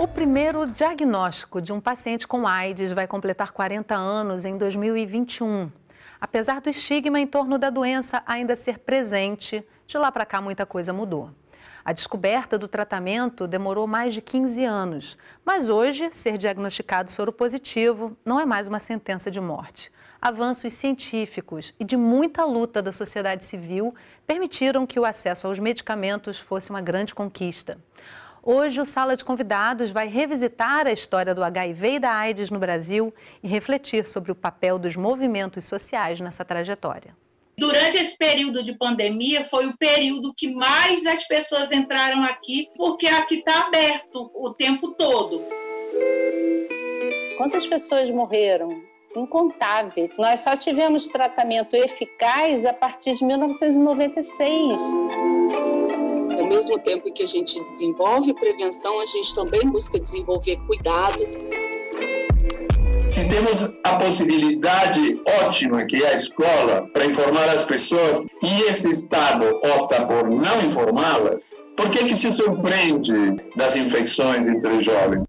O primeiro diagnóstico de um paciente com AIDS vai completar 40 anos em 2021. Apesar do estigma em torno da doença ainda ser presente, de lá para cá muita coisa mudou. A descoberta do tratamento demorou mais de 15 anos, mas hoje ser diagnosticado soropositivo não é mais uma sentença de morte. Avanços científicos e de muita luta da sociedade civil permitiram que o acesso aos medicamentos fosse uma grande conquista. Hoje, o Sala de Convidados vai revisitar a história do HIV e da AIDS no Brasil e refletir sobre o papel dos movimentos sociais nessa trajetória. Durante esse período de pandemia, foi o período que mais as pessoas entraram aqui, porque aqui está aberto o tempo todo. Quantas pessoas morreram? Incontáveis. Nós só tivemos tratamento eficaz a partir de 1996. Ao mesmo tempo que a gente desenvolve prevenção, a gente também busca desenvolver cuidado. Se temos a possibilidade ótima que é a escola para informar as pessoas e esse Estado opta por não informá-las, por que se surpreende das infecções entre os jovens?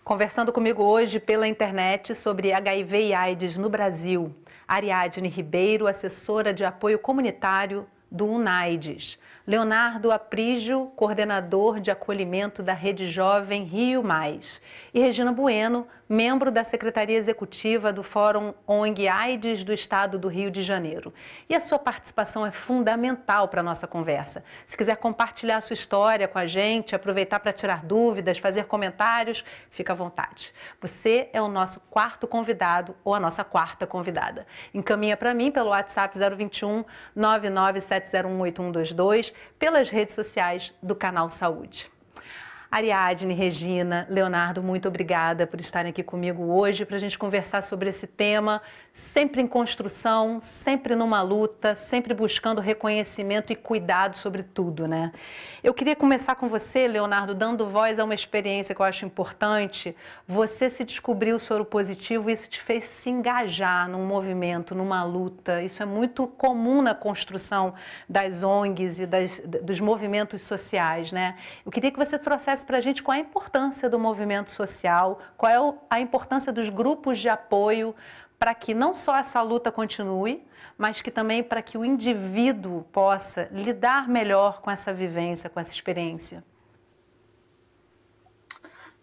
Conversando comigo hoje pela internet sobre HIV e AIDS no Brasil, Ariadne Ribeiro, assessora de apoio comunitário do UNAIDS. Leonardo Aprígio, coordenador de acolhimento da Rede Jovem Rio Mais. E Regina Bueno, membro da Secretaria Executiva do Fórum ONG AIDS do Estado do Rio de Janeiro. E a sua participação é fundamental para a nossa conversa. Se quiser compartilhar a sua história com a gente, aproveitar para tirar dúvidas, fazer comentários, fica à vontade. Você é o nosso quarto convidado ou a nossa quarta convidada. Encaminha para mim pelo WhatsApp 021 997018122, pelas redes sociais do Canal Saúde. Ariadne, Regina, Leonardo, muito obrigada por estarem aqui comigo hoje para a gente conversar sobre esse tema, sempre em construção, sempre numa luta, sempre buscando reconhecimento e cuidado sobre tudo, né? Eu queria começar com você, Leonardo, dando voz a uma experiência que eu acho importante. Você se descobriu soropositivo e isso te fez se engajar num movimento, numa luta. Isso é muito comum na construção das ONGs e dos movimentos sociais, né? Eu queria que você trouxesse para a gente qual é a importância do movimento social, qual é a importância dos grupos de apoio para que não só essa luta continue, mas que também para que o indivíduo possa lidar melhor com essa vivência, com essa experiência.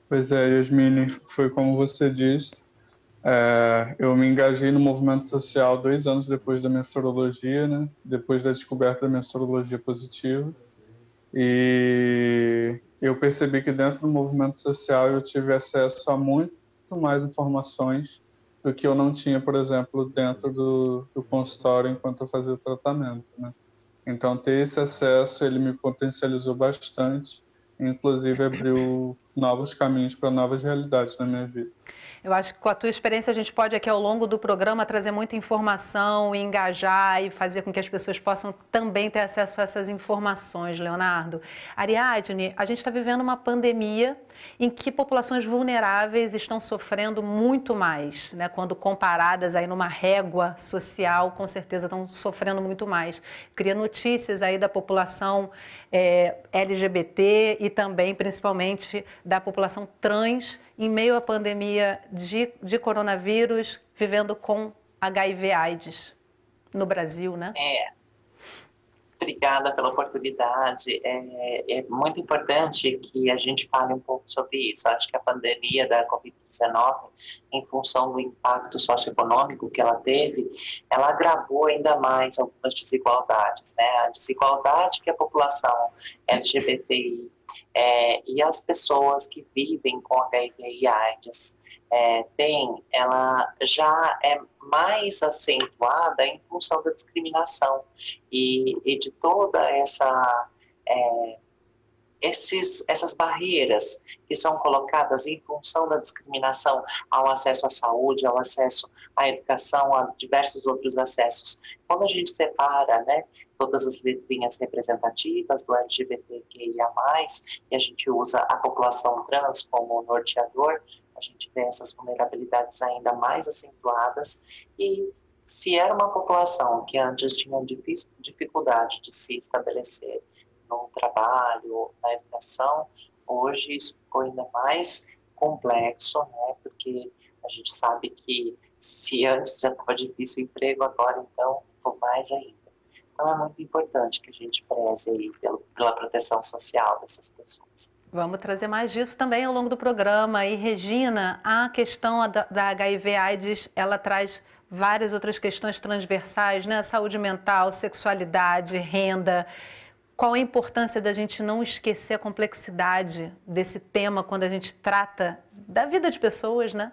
Pois é, Yasmine, foi como você disse, eu me engajei no movimento social 2 anos depois da minha sorologia, né? Depois da descoberta da minha sorologia positiva, e eu percebi que dentro do movimento social eu tive acesso a muito mais informações do que eu não tinha, por exemplo, dentro do consultório enquanto eu fazia o tratamento, né? Então, ter esse acesso, ele me potencializou bastante, inclusive abriu novos caminhos para novas realidades na minha vida. Eu acho que com a tua experiência a gente pode aqui ao longo do programa trazer muita informação, e engajar e fazer com que as pessoas possam também ter acesso a essas informações, Leonardo. Ariadne, a gente está vivendo uma pandemia em que populações vulneráveis estão sofrendo muito mais, né? Quando comparadas aí numa régua social, com certeza estão sofrendo muito mais. Queria notícias aí da população LGBT e também, principalmente, da população trans em meio à pandemia de coronavírus, vivendo com HIV/AIDS no Brasil, né? Obrigada pela oportunidade. É muito importante que a gente fale um pouco sobre isso. Acho que a pandemia da Covid-19, em função do impacto socioeconômico que ela teve, ela agravou ainda mais algumas desigualdades, né? A desigualdade que a população LGBTI e as pessoas que vivem com HIV e AIDS ela já é mais acentuada em função da discriminação e de toda essas barreiras que são colocadas em função da discriminação ao acesso à saúde, ao acesso à educação, a diversos outros acessos. Quando a gente separa, né, todas as letrinhas representativas do LGBTQIA+, e a gente usa a população trans como norteador, a gente vê essas vulnerabilidades ainda mais acentuadas. E se era uma população que antes tinha dificuldade de se estabelecer no trabalho, na educação, Hoje isso ficou ainda mais complexo, né? Porque a gente sabe que se antes já estava difícil o emprego, agora então ficou mais ainda. Então é muito importante que a gente preze aí pela proteção social dessas pessoas. Vamos trazer mais disso também ao longo do programa. E, Regina, a questão da HIV/AIDS, ela traz várias outras questões transversais, né? Saúde mental, sexualidade, renda. Qual a importância da gente não esquecer a complexidade desse tema quando a gente trata da vida de pessoas, né?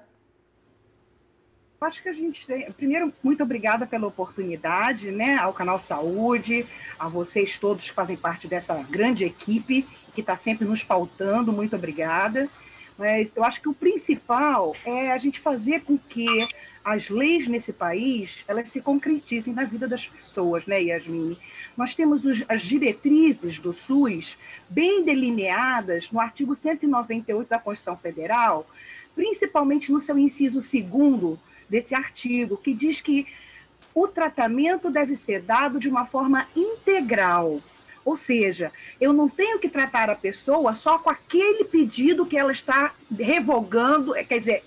Acho que a gente tem... Primeiro, muito obrigada pela oportunidade, né? Ao Canal Saúde, a vocês todos que fazem parte dessa grande equipe que está sempre nos pautando, muito obrigada. Mas eu acho que o principal é a gente fazer com que as leis nesse país, elas se concretizem na vida das pessoas, né, Yasmine? Nós temos as diretrizes do SUS bem delineadas no artigo 198 da Constituição Federal, principalmente no seu inciso 2º desse artigo, que diz que o tratamento deve ser dado de uma forma integral. Ou seja, eu não tenho que tratar a pessoa só com aquele pedido que ela está revogando, quer dizer,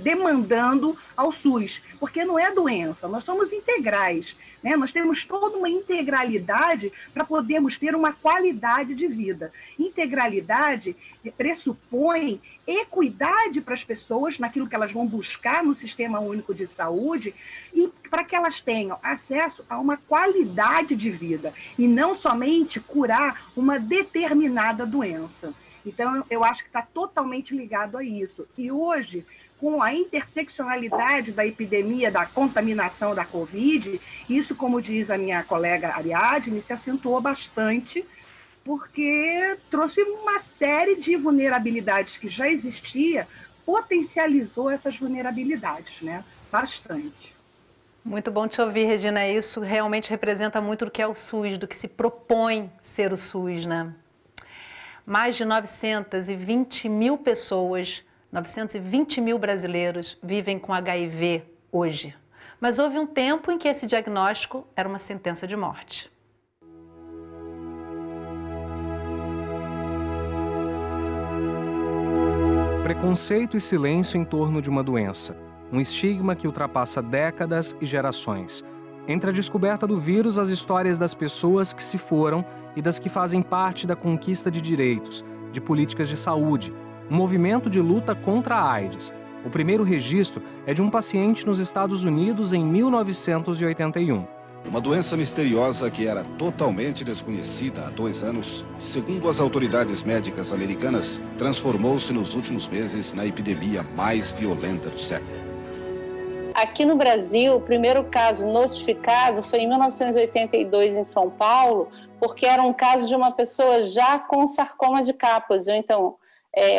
demandando ao SUS, porque não é doença, nós somos integrais, né? Nós temos toda uma integralidade para podermos ter uma qualidade de vida. Integralidade pressupõe equidade para as pessoas naquilo que elas vão buscar no Sistema Único de Saúde e para que elas tenham acesso a uma qualidade de vida e não somente curar uma determinada doença. Então, eu acho que está totalmente ligado a isso. E hoje, com a interseccionalidade da epidemia, da contaminação da Covid, isso, como diz a minha colega Ariadne, se acentuou bastante, porque trouxe uma série de vulnerabilidades que já existia, potencializou essas vulnerabilidades, né? Bastante. Muito bom te ouvir, Regina. Isso realmente representa muito do que é o SUS, do que se propõe ser o SUS, né? Mais de 920 mil pessoas, 920 mil brasileiros vivem com HIV hoje. Mas houve um tempo em que esse diagnóstico era uma sentença de morte. Preconceito e silêncio em torno de uma doença. Um estigma que ultrapassa décadas e gerações. Entre a descoberta do vírus, as histórias das pessoas que se foram e das que fazem parte da conquista de direitos, de políticas de saúde, um movimento de luta contra a AIDS. O primeiro registro é de um paciente nos Estados Unidos em 1981. Uma doença misteriosa que era totalmente desconhecida há 2 anos, segundo as autoridades médicas americanas, transformou-se nos últimos meses na epidemia mais violenta do século. Aqui no Brasil, o primeiro caso notificado foi em 1982 em São Paulo, porque era um caso de uma pessoa já com sarcoma de Kaposi. Então,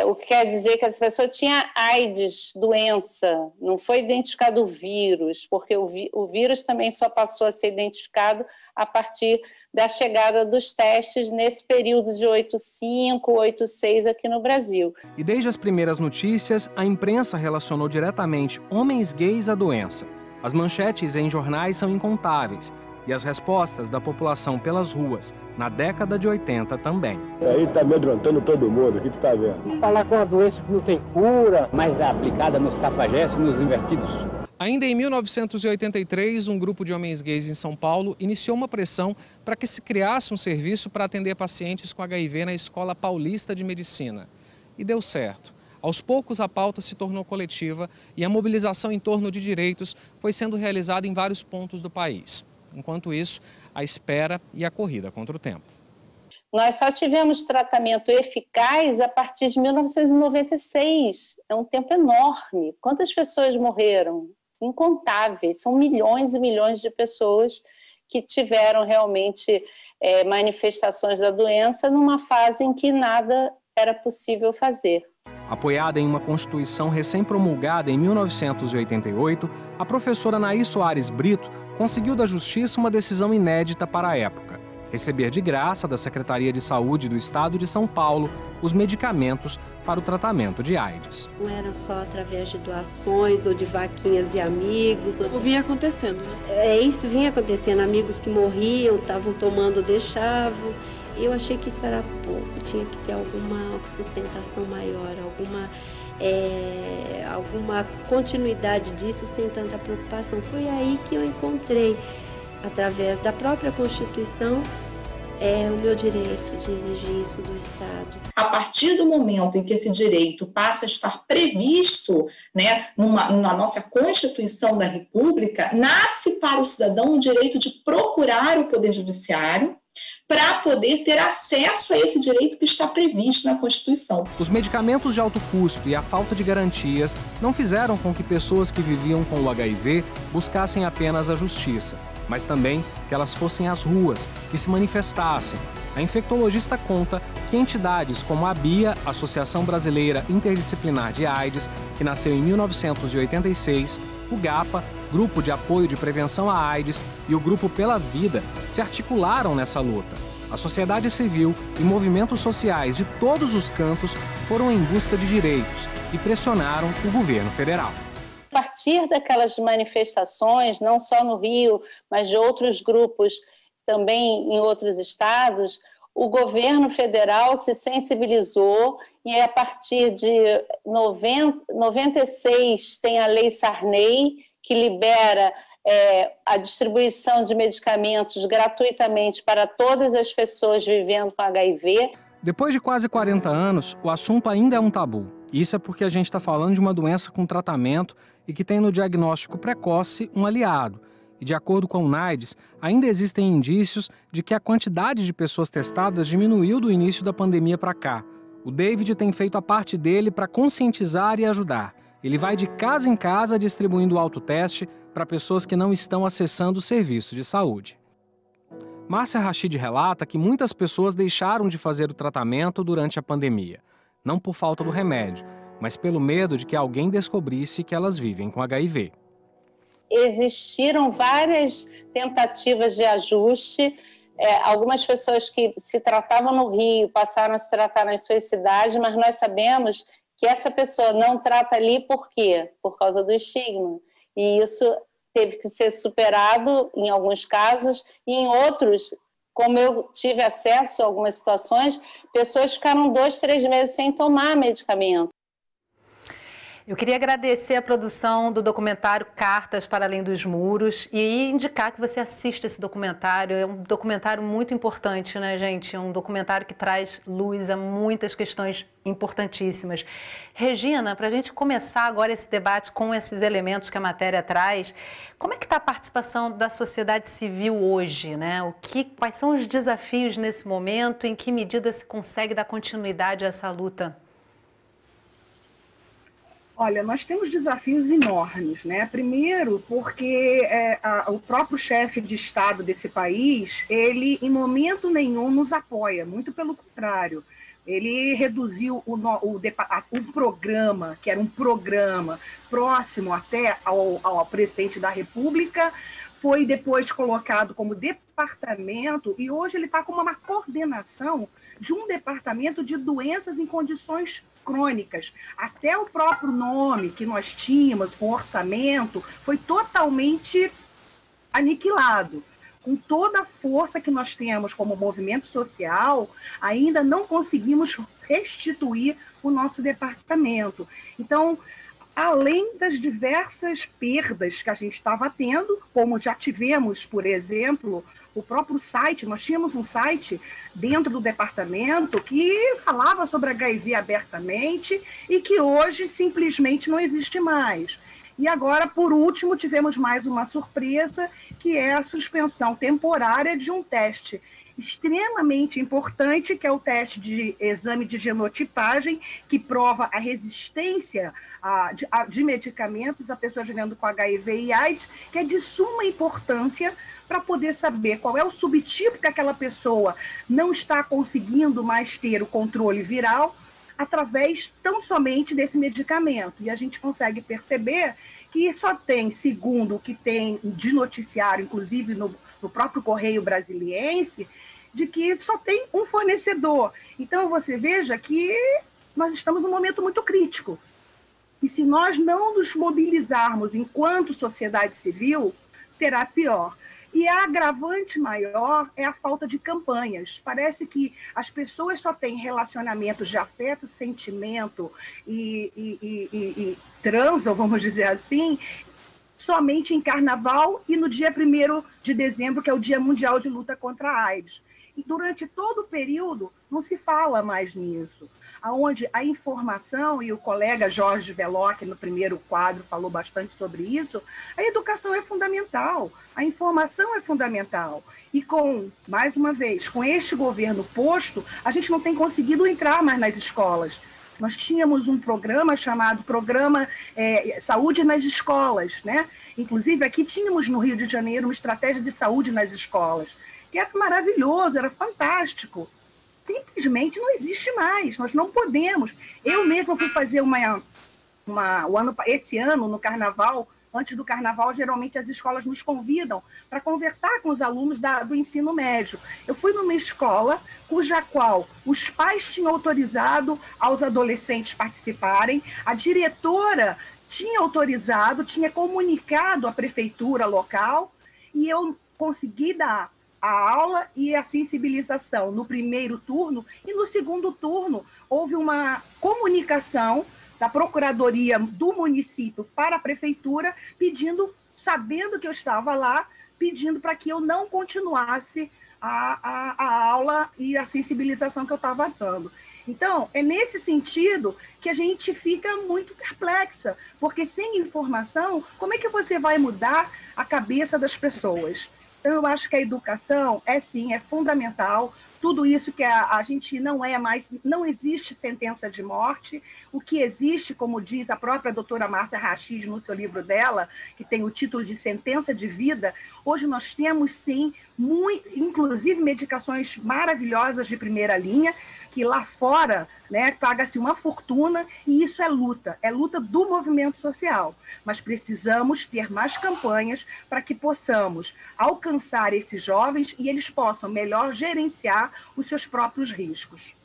o que quer dizer que essa pessoa tinha AIDS, doença, não foi identificado o vírus, porque o vírus também só passou a ser identificado a partir da chegada dos testes nesse período de 85, 86 aqui no Brasil. E desde as primeiras notícias, a imprensa relacionou diretamente homens gays à doença. As manchetes em jornais são incontáveis. E as respostas da população pelas ruas, na década de 80 também. Aí tá amedrontando todo mundo, o que tu tá vendo? Falar com uma doença que não tem cura, mas é aplicada nos cafajestes e nos invertidos. Ainda em 1983, um grupo de homens gays em São Paulo iniciou uma pressão para que se criasse um serviço para atender pacientes com HIV na Escola Paulista de Medicina. E deu certo. Aos poucos, a pauta se tornou coletiva e a mobilização em torno de direitos foi sendo realizada em vários pontos do país. Enquanto isso, a espera e a corrida contra o tempo. Nós só tivemos tratamento eficaz a partir de 1996. É um tempo enorme. Quantas pessoas morreram? Incontáveis. São milhões e milhões de pessoas que tiveram realmente manifestações da doença numa fase em que nada era possível fazer. Apoiada em uma Constituição recém-promulgada em 1988, a professora Nair Soares Brito conseguiu da Justiça uma decisão inédita para a época: receber de graça da Secretaria de Saúde do Estado de São Paulo os medicamentos para o tratamento de AIDS. Não era só através de doações ou de vaquinhas de amigos. Vinha acontecendo, né? Isso vinha acontecendo. Amigos que morriam, estavam tomando, deixavam. E eu achei que isso era pouco, tinha que ter alguma sustentação maior, alguma continuidade disso sem tanta preocupação. Foi aí que eu encontrei, através da própria Constituição, o meu direito de exigir isso do Estado. A partir do momento em que esse direito passa a estar previsto, né, na nossa Constituição da República, nasce para o cidadão o direito de procurar o Poder Judiciário para poder ter acesso a esse direito que está previsto na Constituição. Os medicamentos de alto custo e a falta de garantias não fizeram com que pessoas que viviam com o HIV buscassem apenas a justiça, mas também que elas fossem às ruas, que se manifestassem. A infectologista conta que entidades como a BIA, Associação Brasileira Interdisciplinar de AIDS, que nasceu em 1986, o GAPA, Grupo de Apoio de Prevenção à AIDS, e o Grupo Pela Vida se articularam nessa luta. A sociedade civil e movimentos sociais de todos os cantos foram em busca de direitos e pressionaram o governo federal. A partir daquelas manifestações, não só no Rio, mas de outros grupos também em outros estados, o governo federal se sensibilizou e a partir de 96 tem a Lei Sarney, que libera a distribuição de medicamentos gratuitamente para todas as pessoas vivendo com HIV. Depois de quase 40 anos, o assunto ainda é um tabu. Isso é porque a gente está falando de uma doença com tratamento e que tem no diagnóstico precoce um aliado. E de acordo com o UNAIDS, ainda existem indícios de que a quantidade de pessoas testadas diminuiu do início da pandemia para cá. O David tem feito a parte dele para conscientizar e ajudar. Ele vai de casa em casa distribuindo o autoteste para pessoas que não estão acessando o serviço de saúde. Márcia Rachid relata que muitas pessoas deixaram de fazer o tratamento durante a pandemia. Não por falta do remédio, mas pelo medo de que alguém descobrisse que elas vivem com HIV. Existiram várias tentativas de ajuste. Algumas pessoas que se tratavam no Rio passaram a se tratar nas suas cidades, mas nós sabemos que essa pessoa não trata ali por quê? Por causa do estigma. E isso teve que ser superado em alguns casos, e em outros, como eu tive acesso a algumas situações, pessoas ficaram 2, 3 meses sem tomar medicamento. Eu queria agradecer a produção do documentário Cartas para Além dos Muros e indicar que você assista esse documentário. É um documentário muito importante, né, gente? É um documentário que traz luz a muitas questões importantíssimas. Regina, para a gente começar agora esse debate com esses elementos que a matéria traz, como é que está a participação da sociedade civil hoje, né? Quais são os desafios nesse momento? Em que medida se consegue dar continuidade a essa luta? Olha, nós temos desafios enormes, né? Primeiro, porque o próprio chefe de Estado desse país, ele em momento nenhum nos apoia, muito pelo contrário. Ele reduziu o programa, que era um programa próximo até ao presidente da República, foi depois colocado como departamento, e hoje ele está com uma coordenação de um departamento de doenças em condições crônicas. Até o próprio nome que nós tínhamos, com orçamento, foi totalmente aniquilado. Com toda a força que nós temos como movimento social, ainda não conseguimos restituir o nosso departamento. Então, além das diversas perdas que a gente estava tendo, como já tivemos, por exemplo, o próprio site, nós tínhamos um site dentro do departamento que falava sobre HIV abertamente e que hoje simplesmente não existe mais. E agora, por último, tivemos mais uma surpresa, que é a suspensão temporária de um teste extremamente importante, que é o teste de exame de genotipagem, que prova a resistência de medicamentos a pessoas vivendo com HIV e AIDS, que é de suma importância para poder saber qual é o subtipo que aquela pessoa não está conseguindo mais ter o controle viral através tão somente desse medicamento. E a gente consegue perceber que só tem, segundo o que tem de noticiário, inclusive no próprio Correio Brasiliense, de que só tem um fornecedor. Então, você veja que nós estamos num momento muito crítico. E se nós não nos mobilizarmos enquanto sociedade civil, será pior. E a agravante maior é a falta de campanhas. Parece que as pessoas só têm relacionamentos de afeto, sentimento e transam, vamos dizer assim, somente em carnaval e no dia 1º de dezembro, que é o Dia Mundial de Luta contra a AIDS. E durante todo o período não se fala mais nisso, onde a informação, e o colega Jorge Veloc, no primeiro quadro, falou bastante sobre isso, a educação é fundamental, a informação é fundamental. E mais uma vez, com este governo posto, a gente não tem conseguido entrar mais nas escolas. Nós tínhamos um programa chamado Programa Saúde nas Escolas, né? Inclusive, aqui tínhamos no Rio de Janeiro uma estratégia de saúde nas escolas, que era maravilhoso, era fantástico. Simplesmente não existe mais, nós não podemos. Eu mesma fui fazer esse ano, no Carnaval, antes do Carnaval, geralmente as escolas nos convidam para conversar com os alunos do ensino médio. Eu fui numa escola cuja qual os pais tinham autorizado aos adolescentes participarem, a diretora tinha autorizado, tinha comunicado à prefeitura local, e eu consegui dar a aula e a sensibilização no primeiro turno, e no segundo turno houve uma comunicação da Procuradoria do município para a prefeitura, sabendo que eu estava lá, pedindo para que eu não continuasse a aula e a sensibilização que eu estava dando. Então, é nesse sentido que a gente fica muito perplexa, porque sem informação, como é que você vai mudar a cabeça das pessoas? Então, eu acho que a educação é fundamental. Tudo isso que a gente não existe sentença de morte. O que existe, como diz a própria doutora Márcia Rachid no seu livro dela, que tem o título de Sentença de Vida, hoje nós temos, sim, inclusive medicações maravilhosas de primeira linha, que lá fora, né, paga-se uma fortuna, e isso é luta do movimento social. Mas precisamos ter mais campanhas para que possamos alcançar esses jovens e eles possam melhor gerenciar os seus próprios riscos.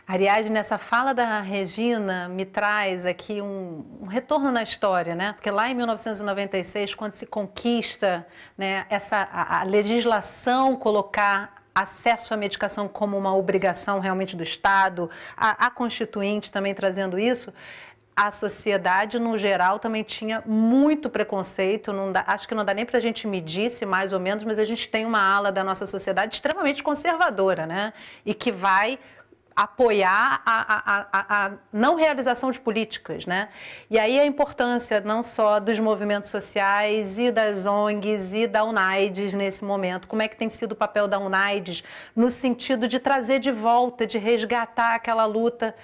Ariadne, nessa fala da Regina me traz aqui um retorno na história, né? Porque lá em 1996, quando se conquista, né, a legislação colocar acesso à medicação como uma obrigação realmente do Estado, a Constituinte também trazendo isso, a sociedade, no geral, também tinha muito preconceito. Acho que não dá nem para a gente medir se mais ou menos, mas a gente tem uma ala da nossa sociedade extremamente conservadora, né? E que vai apoiar a não realização de políticas, né? E aí a importância não só dos movimentos sociais e das ONGs e da UNAIDS nesse momento. Como é que tem sido o papel da UNAIDS no sentido de trazer de volta, de resgatar aquela luta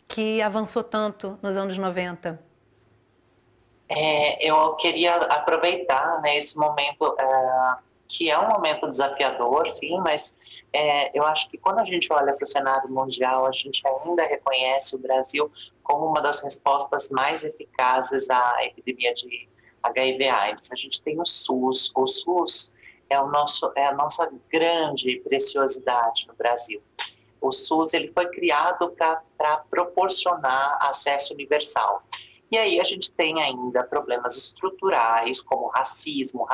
que avançou tanto nos anos 90? Eu queria aproveitar, né, esse momento, que é um momento desafiador, sim, mas eu acho que quando a gente olha para o cenário mundial, a gente ainda reconhece o Brasil como uma das respostas mais eficazes à epidemia de HIV/AIDS. A gente tem o SUS. O SUS é a nossa grande preciosidade no Brasil. O SUS ele foi criado para proporcionar acesso universal. E aí a gente tem ainda problemas estruturais, como racismo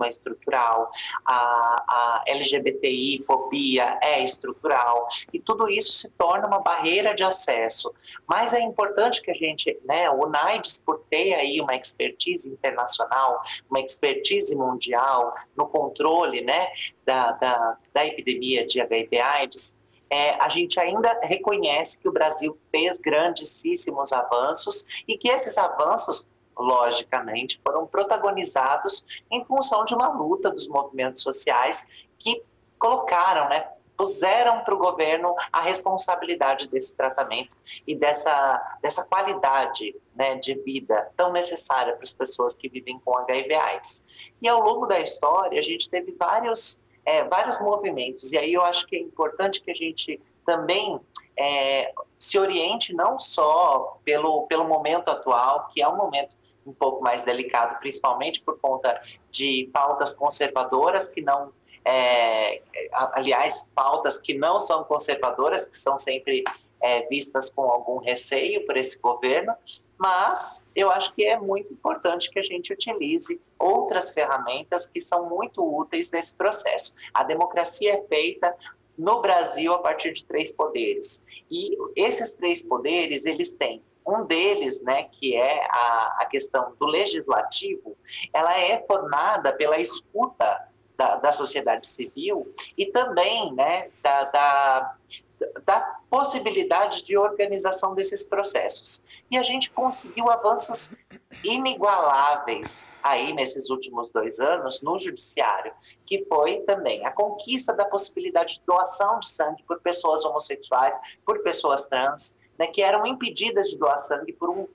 é estrutural, a LGBTI-fobia é estrutural, e tudo isso se torna uma barreira de acesso. Mas é importante que a gente, né, o UNAIDS, por ter aí uma expertise internacional, uma expertise mundial no controle, né, da epidemia de HIV/AIDS, a gente ainda reconhece que o Brasil fez grandíssimos avanços e que esses avanços, logicamente, foram protagonizados em função de uma luta dos movimentos sociais que colocaram, né, puseram para o governo a responsabilidade desse tratamento e dessa qualidade, né, de vida tão necessária para as pessoas que vivem com HIV/AIDS. E ao longo da história, a gente teve vários movimentos, e aí eu acho que é importante que a gente também se oriente não só pelo momento atual, que é um momento um pouco mais delicado, principalmente por conta de pautas conservadoras que não, aliás, pautas que não são conservadoras, que são sempre vistas com algum receio por esse governo, mas eu acho que é muito importante que a gente utilize outras ferramentas que são muito úteis nesse processo. A democracia é feita no Brasil a partir de 3 poderes. E esses 3 poderes, eles têm um deles, né, que é a questão do legislativo, ela é formada pela escuta da sociedade civil e também, né, da possibilidade de organização desses processos. E a gente conseguiu avanços inigualáveis aí nesses últimos 2 anos no judiciário, que foi também a conquista da possibilidade de doação de sangue por pessoas homossexuais, por pessoas trans, né, que eram impedidas de doar sangue por um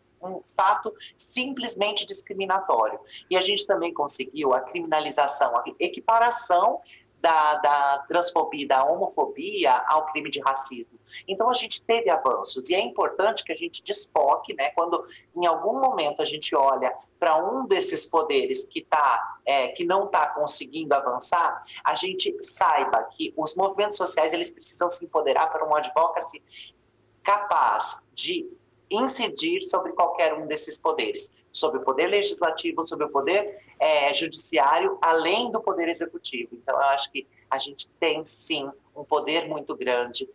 fato simplesmente discriminatório. E a gente também conseguiu a criminalização, a equiparação da transfobia, da homofobia ao crime de racismo. Então a gente teve avanços e é importante que a gente desfoque, né, quando em algum momento a gente olha para um desses poderes que não está conseguindo avançar, a gente saiba que os movimentos sociais eles precisam se empoderar para um advocacy capaz de incidir sobre qualquer um desses poderes, sobre o poder legislativo, sobre o poder judiciário, além do poder executivo. Então, eu acho que a gente tem, sim, um poder muito grande.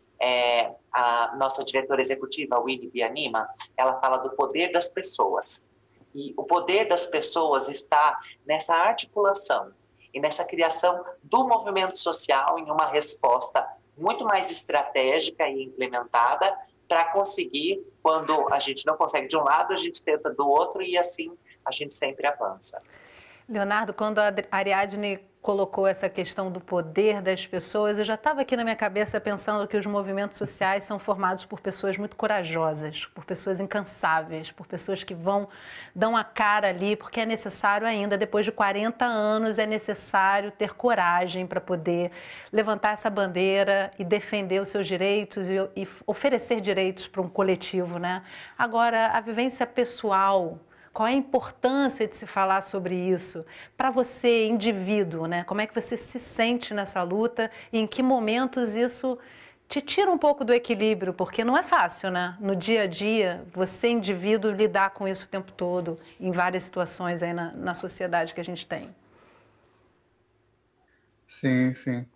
A nossa diretora executiva, Winnie Bianima, ela fala do poder das pessoas. E o poder das pessoas está nessa articulação e nessa criação do movimento social em uma resposta muito mais estratégica e implementada para conseguir, quando a gente não consegue de um lado, a gente tenta do outro e assim a gente sempre avança. Leonardo, quando a Ariadne colocou essa questão do poder das pessoas, eu já estava aqui na minha cabeça pensando que os movimentos sociais são formados por pessoas muito corajosas, por pessoas incansáveis, por pessoas que dão a cara ali, porque é necessário ainda, depois de 40 anos, é necessário ter coragem para poder levantar essa bandeira e defender os seus direitos e oferecer direitos para um coletivo, né? Agora, a vivência pessoal, qual é a importância de se falar sobre isso para você, indivíduo, né? Como é que você se sente nessa luta e em que momentos isso te tira um pouco do equilíbrio? Porque não é fácil, né? No dia a dia, você, indivíduo, lidar com isso o tempo todo, em várias situações aí na sociedade que a gente tem. Sim, sim.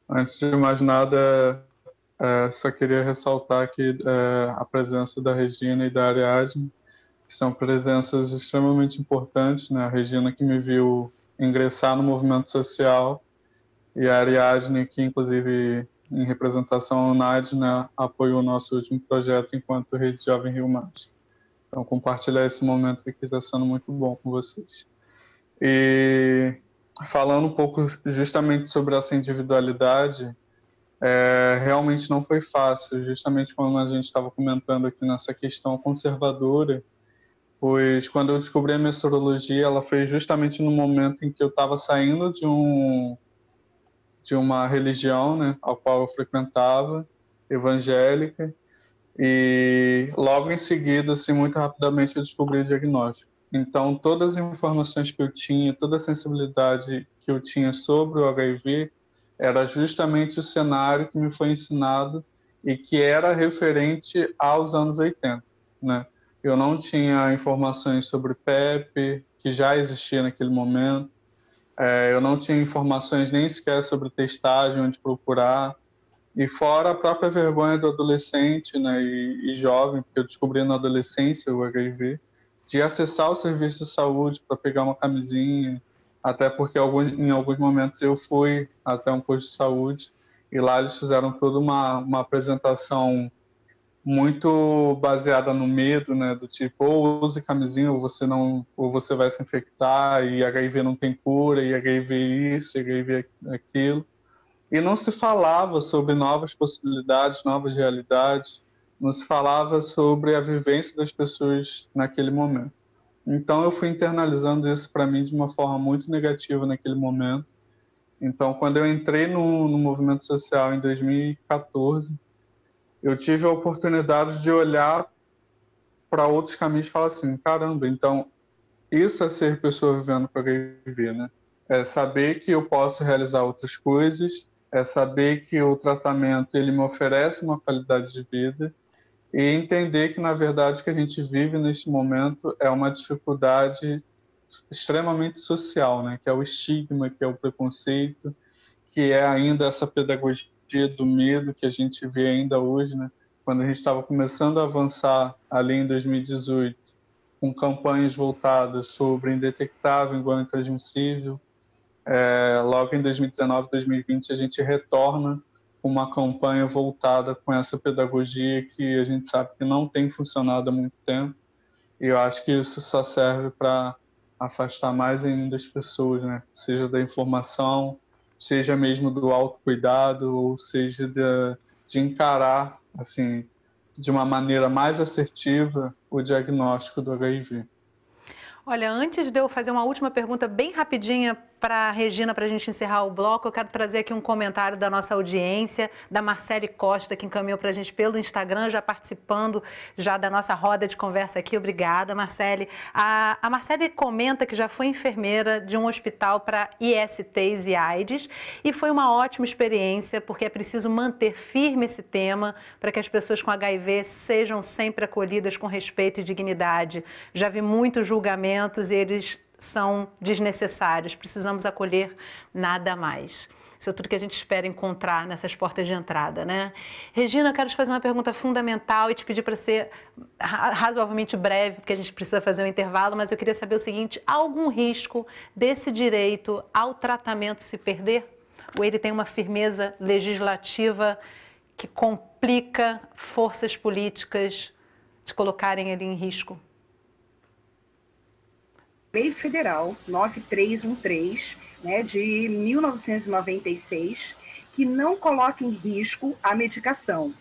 Antes de mais nada, só queria ressaltar aqui a presença da Regina e da Ariadne, que são presenças extremamente importantes, né? A Regina, que me viu ingressar no movimento social, e a Ariadne, que inclusive em representação ao UNAD, né, apoiou o nosso último projeto enquanto Rede Jovem Rio Mais. Então, compartilhar esse momento aqui está sendo muito bom com vocês. E falando um pouco justamente sobre essa individualidade, realmente não foi fácil, justamente como a gente estava comentando aqui nessa questão conservadora, pois quando eu descobri a minha sorologia, ela foi justamente no momento em que eu estava saindo de uma religião, né, a qual eu frequentava, evangélica, e logo em seguida, assim, muito rapidamente, eu descobri o diagnóstico. Então, todas as informações que eu tinha, toda a sensibilidade que eu tinha sobre o HIV, era justamente o cenário que me foi ensinado e que era referente aos anos 80, né? Eu não tinha informações sobre PEP, que já existia naquele momento. Eu não tinha informações nem sequer sobre testagem, onde procurar. E fora a própria vergonha do adolescente, né, e jovem, porque eu descobri na adolescência o HIV, de acessar o serviço de saúde para pegar uma camisinha, até porque em alguns momentos eu fui até um posto de saúde e lá eles fizeram toda uma apresentação muito baseada no medo, né, do tipo, ou use camisinha ou você vai se infectar, e HIV não tem cura, e HIV isso, e HIV aquilo. E não se falava sobre novas possibilidades, novas realidades, não se falava sobre a vivência das pessoas naquele momento. Então eu fui internalizando isso para mim de uma forma muito negativa naquele momento. Então quando eu entrei no movimento social em 2014, eu tive a oportunidade de olhar para outros caminhos e falar assim, caramba, então isso é ser pessoa vivendo com HIV, né? É saber que eu posso realizar outras coisas, é saber que o tratamento ele me oferece uma qualidade de vida e entender que, na verdade, o que a gente vive neste momento é uma dificuldade extremamente social, né? Que é o estigma, que é o preconceito, que é ainda essa pedagogia do medo que a gente vê ainda hoje, né? Quando a gente estava começando a avançar ali em 2018, com campanhas voltadas sobre indetectável igual intransmissível, logo em 2019, 2020, a gente retorna com uma campanha voltada com essa pedagogia que a gente sabe que não tem funcionado há muito tempo. E eu acho que isso só serve para afastar mais ainda as pessoas, né? Seja da informação, seja mesmo do autocuidado, ou seja de encarar, assim, de uma maneira mais assertiva o diagnóstico do HIV. Olha, antes de eu fazer uma última pergunta bem rapidinha para a Regina, para a gente encerrar o bloco, eu quero trazer aqui um comentário da nossa audiência, da Marcele Costa, que encaminhou para a gente pelo Instagram, já participando já da nossa roda de conversa aqui. Obrigada, Marcele. A Marcele comenta que já foi enfermeira de um hospital para ISTs e AIDS e foi uma ótima experiência, porque é preciso manter firme esse tema para que as pessoas com HIV sejam sempre acolhidas com respeito e dignidade. Já vi muitos julgamentos e eles são desnecessários, precisamos acolher nada mais. Isso é tudo que a gente espera encontrar nessas portas de entrada, né? Regina, eu quero te fazer uma pergunta fundamental e te pedir para ser razoavelmente breve, porque a gente precisa fazer um intervalo, mas eu queria saber o seguinte: há algum risco desse direito ao tratamento se perder? Ou ele tem uma firmeza legislativa que complica forças políticas de colocarem ele em risco? Lei Federal 9313, né, de 1996, que não coloca em risco a medicação.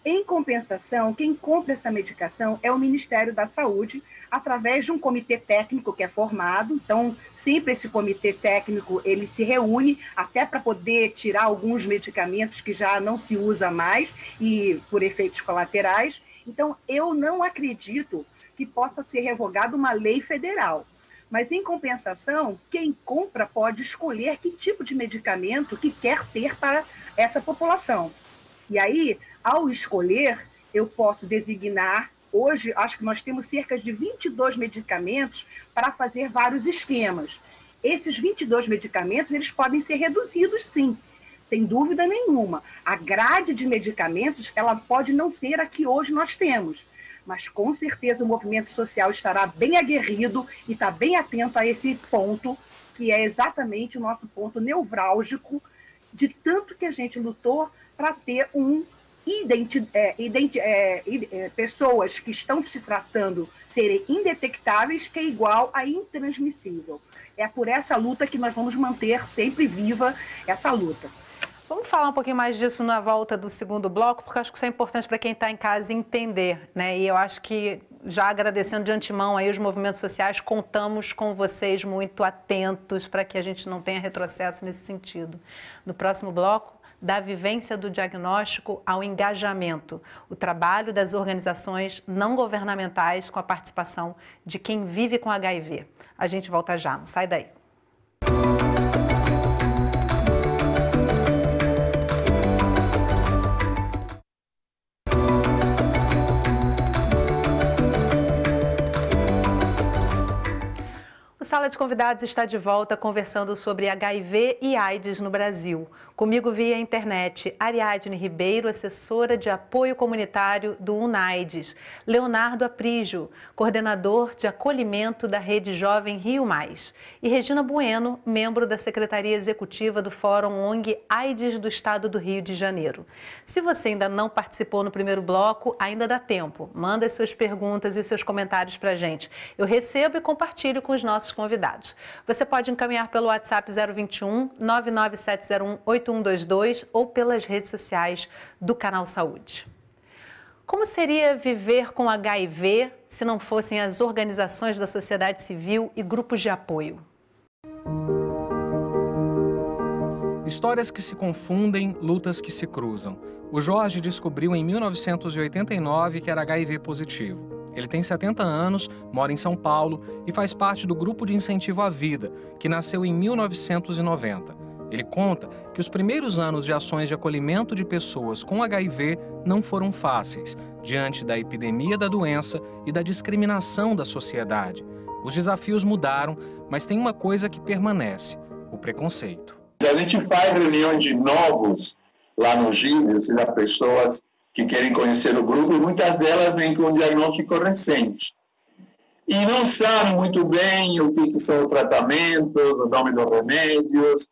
Em compensação, quem compra essa medicação é o Ministério da Saúde, através de um comitê técnico que é formado. Então, sempre esse comitê técnico ele se reúne até para poder tirar alguns medicamentos que já não se usa mais e por efeitos colaterais. Então, eu não acredito que possa ser revogada uma lei federal. Mas, em compensação, quem compra pode escolher que tipo de medicamento que quer ter para essa população. E aí, ao escolher, eu posso designar, hoje, acho que nós temos cerca de 22 medicamentos para fazer vários esquemas. Esses 22 medicamentos, eles podem ser reduzidos, sim, sem dúvida nenhuma. A grade de medicamentos, ela pode não ser a que hoje nós temos, mas com certeza o movimento social estará bem aguerrido e está bem atento a esse ponto, que é exatamente o nosso ponto nevrálgico, de tanto que a gente lutou para ter pessoas que estão se tratando serem indetectáveis, que é igual a intransmissível. É por essa luta que nós vamos manter sempre viva essa luta. Vamos falar um pouquinho mais disso na volta do segundo bloco, porque eu acho que isso é importante para quem está em casa entender, né? E eu acho que, já agradecendo de antemão aí os movimentos sociais, contamos com vocês muito atentos para que a gente não tenha retrocesso nesse sentido. No próximo bloco, da vivência do diagnóstico ao engajamento, o trabalho das organizações não governamentais com a participação de quem vive com HIV. A gente volta já, não sai daí. O Sala de Convidados está de volta conversando sobre HIV e AIDS no Brasil. Comigo via internet, Ariadne Ribeiro, assessora de apoio comunitário do UNAIDS, Leonardo Aprígio, coordenador de acolhimento da Rede Jovem Rio Mais, e Regina Bueno, membro da Secretaria Executiva do Fórum ONG AIDS do Estado do Rio de Janeiro. Se você ainda não participou no primeiro bloco, ainda dá tempo. Manda as suas perguntas e os seus comentários para a gente. Eu recebo e compartilho com os nossos convidados. Você pode encaminhar pelo WhatsApp 021 99701 8122 ou pelas redes sociais do Canal Saúde. Como seria viver com HIV se não fossem as organizações da sociedade civil e grupos de apoio? Histórias que se confundem, lutas que se cruzam. O Jorge descobriu em 1989 que era HIV positivo. Ele tem 70 anos, mora em São Paulo e faz parte do Grupo de Incentivo à Vida, que nasceu em 1990. Ele conta que os primeiros anos de ações de acolhimento de pessoas com HIV não foram fáceis, diante da epidemia da doença e da discriminação da sociedade. Os desafios mudaram, mas tem uma coisa que permanece: o preconceito. A gente faz reuniões de novos lá no GIV, ou seja, pessoas que querem conhecer o grupo, e muitas delas vêm com um diagnóstico recente. E não sabem muito bem o que são os tratamentos, o nome dos remédios,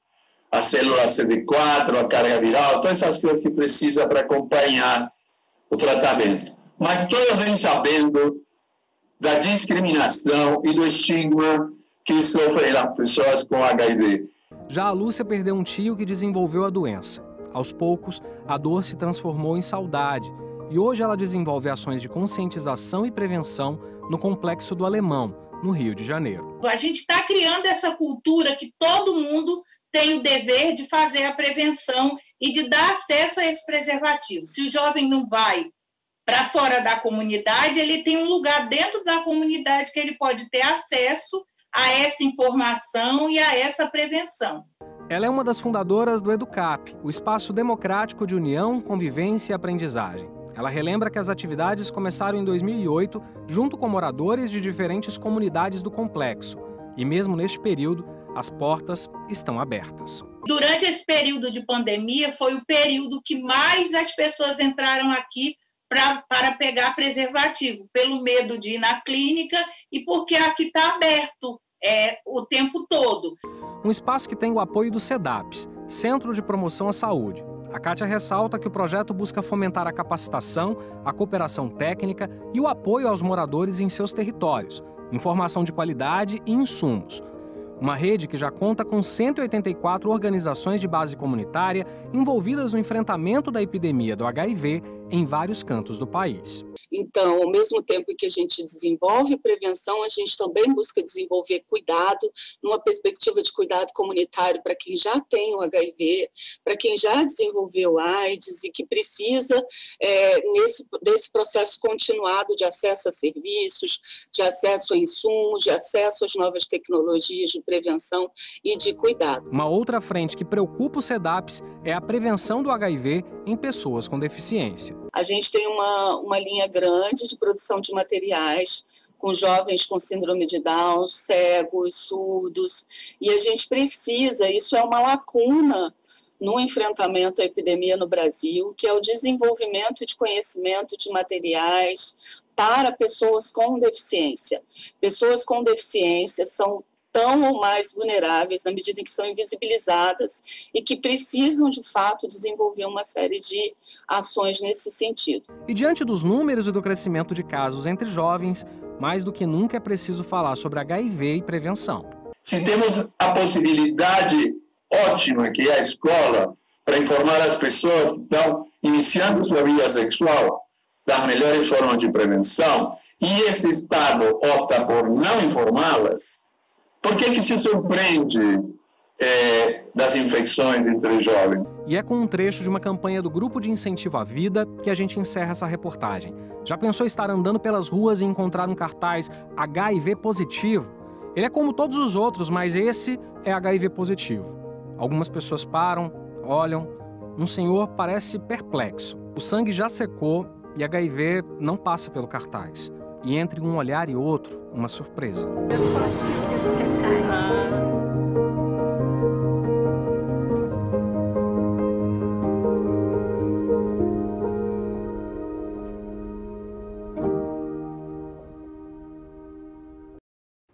a célula CD4, a carga viral, todas essas coisas que precisa para acompanhar o tratamento. Mas todos vêm sabendo da discriminação e do estigma que sofrem as pessoas com HIV. Já a Lúcia perdeu um tio que desenvolveu a doença. Aos poucos, a dor se transformou em saudade e hoje ela desenvolve ações de conscientização e prevenção no Complexo do Alemão, no Rio de Janeiro. A gente está criando essa cultura que todo mundo tem o dever de fazer a prevenção e de dar acesso a esse preservativo. Se o jovem não vai para fora da comunidade, ele tem um lugar dentro da comunidade que ele pode ter acesso a essa informação e a essa prevenção. Ela é uma das fundadoras do EduCap, o espaço democrático de união, convivência e aprendizagem. Ela relembra que as atividades começaram em 2008, junto com moradores de diferentes comunidades do complexo. E mesmo neste período, as portas estão abertas. Durante esse período de pandemia, foi o período que mais as pessoas entraram aqui para pegar preservativo, pelo medo de ir na clínica e porque aqui está aberto o tempo todo. Um espaço que tem o apoio do CEDAPS, Centro de Promoção à Saúde. A Kátia ressalta que o projeto busca fomentar a capacitação, a cooperação técnica e o apoio aos moradores em seus territórios, informação de qualidade e insumos. Uma rede que já conta com 184 organizações de base comunitária envolvidas no enfrentamento da epidemia do HIV em vários cantos do país. Então, ao mesmo tempo que a gente desenvolve prevenção, a gente também busca desenvolver cuidado, numa perspectiva de cuidado comunitário para quem já tem o HIV, para quem já desenvolveu AIDS e que precisa, desse processo continuado de acesso a serviços, de acesso a insumos, de acesso às novas tecnologias de prevenção e de cuidado. Uma outra frente que preocupa o CEDAPS é a prevenção do HIV em pessoas com deficiência. A gente tem uma linha grande de produção de materiais com jovens com síndrome de Down, cegos, surdos, e a gente precisa, isso é uma lacuna no enfrentamento à epidemia no Brasil, que é o desenvolvimento de conhecimento de materiais para pessoas com deficiência. Pessoas com deficiência são tão ou mais vulneráveis na medida em que são invisibilizadas e que precisam, de fato, desenvolver uma série de ações nesse sentido. E diante dos números e do crescimento de casos entre jovens, mais do que nunca é preciso falar sobre HIV e prevenção. Se temos a possibilidade ótima que é a escola para informar as pessoas que estão iniciando sua vida sexual das melhores formas de prevenção e esse Estado opta por não informá-las, por que se surpreende das infecções entre os jovens? E é com um trecho de uma campanha do Grupo de Incentivo à Vida que a gente encerra essa reportagem. Já pensou estar andando pelas ruas e encontrar um cartaz HIV positivo? Ele é como todos os outros, mas esse é HIV positivo. Algumas pessoas param, olham. Um senhor parece perplexo. O sangue já secou e HIV não passa pelo cartaz. E entre um olhar e outro, uma surpresa. Eu sou assim.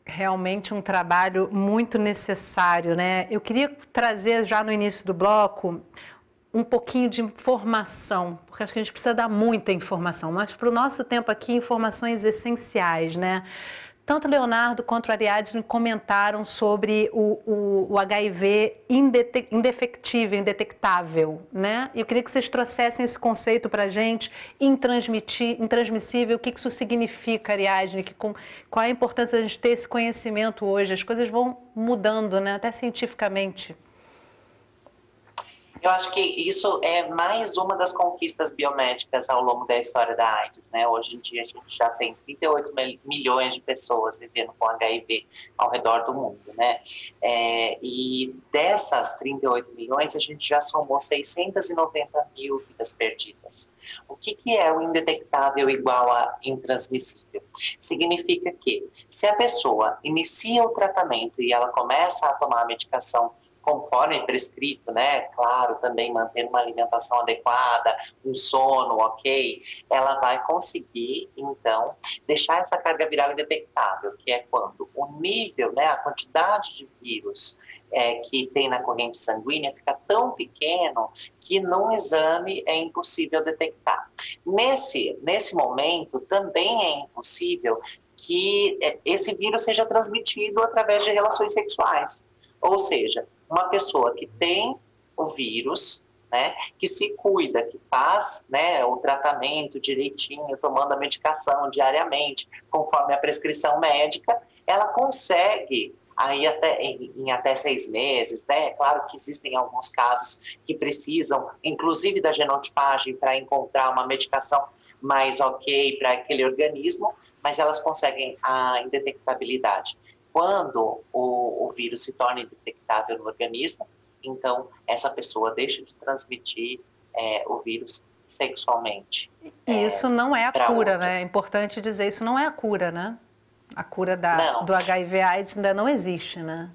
Realmente um trabalho muito necessário, né? Eu queria trazer já no início do bloco um pouquinho de informação, porque acho que a gente precisa dar muita informação, mas para o nosso tempo aqui, informações essenciais, né? Tanto o Leonardo quanto a Ariadne comentaram sobre o HIV indefectível, indetectável, né? Eu queria que vocês trouxessem esse conceito para a gente, intransmissível, o que isso significa, Ariadne, qual a importância de a gente ter esse conhecimento hoje? As coisas vão mudando, né? Até cientificamente. Eu acho que isso é mais uma das conquistas biomédicas ao longo da história da AIDS, né? Hoje em dia a gente já tem 38 milhões de pessoas vivendo com HIV ao redor do mundo, né? E dessas 38 milhões a gente já somou 690 mil vidas perdidas. O que é o indetectável igual a intransmissível? Significa que se a pessoa inicia o tratamento e ela começa a tomar a medicação conforme prescrito, né? Claro, também manter uma alimentação adequada, um sono, ok? Ela vai conseguir, então, deixar essa carga viral indetectável, que é quando o nível, né, a quantidade de vírus que tem na corrente sanguínea fica tão pequeno que num exame é impossível detectar. Nesse momento, também é impossível que esse vírus seja transmitido através de relações sexuais. Ou seja, uma pessoa que tem o vírus, né, que se cuida, que faz, né, o tratamento direitinho, tomando a medicação diariamente, conforme a prescrição médica, ela consegue aí em até 6 meses, né? Claro que existem alguns casos que precisam, inclusive da genotipagem, para encontrar uma medicação mais ok para aquele organismo, mas elas conseguem a indetectabilidade. Quando o vírus se torna indetectável no organismo, então essa pessoa deixa de transmitir o vírus sexualmente. E isso não é a cura, né? É importante dizer, isso não é a cura, né? A cura do HIV/AIDS ainda não existe, né?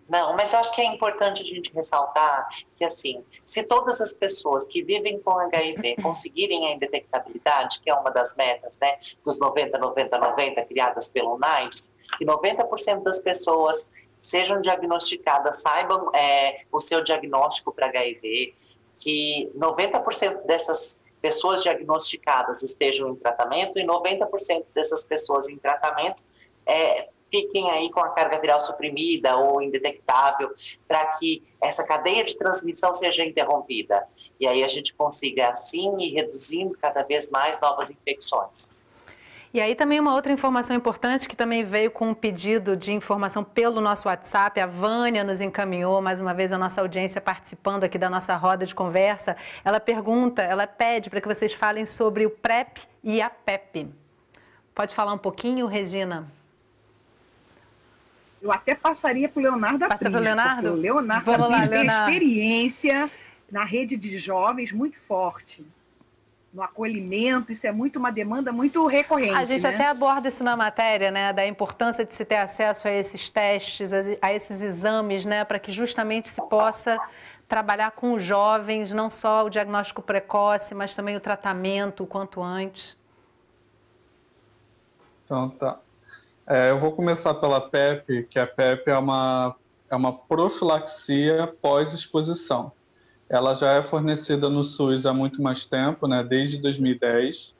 Não, mas eu acho que é importante a gente ressaltar que, assim, se todas as pessoas que vivem com HIV conseguirem a indetectabilidade, que é uma das metas, né, dos 90-90-90 criadas pelo UNAIDS, que 90% das pessoas sejam diagnosticadas, saibam o seu diagnóstico para HIV, que 90% dessas pessoas diagnosticadas estejam em tratamento e 90% dessas pessoas em tratamento fiquem aí com a carga viral suprimida ou indetectável, para que essa cadeia de transmissão seja interrompida. E aí a gente consiga, assim, ir reduzindo cada vez mais novas infecções. E aí também uma outra informação importante que também veio com um pedido de informação pelo nosso WhatsApp, a Vânia nos encaminhou, mais uma vez a nossa audiência participando aqui da nossa roda de conversa. Ela pede para que vocês falem sobre o PrEP e a PEP. Pode falar um pouquinho, Regina? Eu até passaria para o Leonardo Apris. Passa para o Leonardo? O Leonardo Apris tem experiência na rede de jovens muito forte. No acolhimento, isso é uma demanda muito recorrente. A gente até aborda isso na matéria, né, da importância de se ter acesso a esses testes, a esses exames, né, para que justamente se possa trabalhar com os jovens, não só o diagnóstico precoce, mas também o tratamento o quanto antes. Então, tá. Eu vou começar pela PEP, que a PEP é uma profilaxia pós-exposição. Ela já é fornecida no SUS há muito mais tempo, né, desde 2010.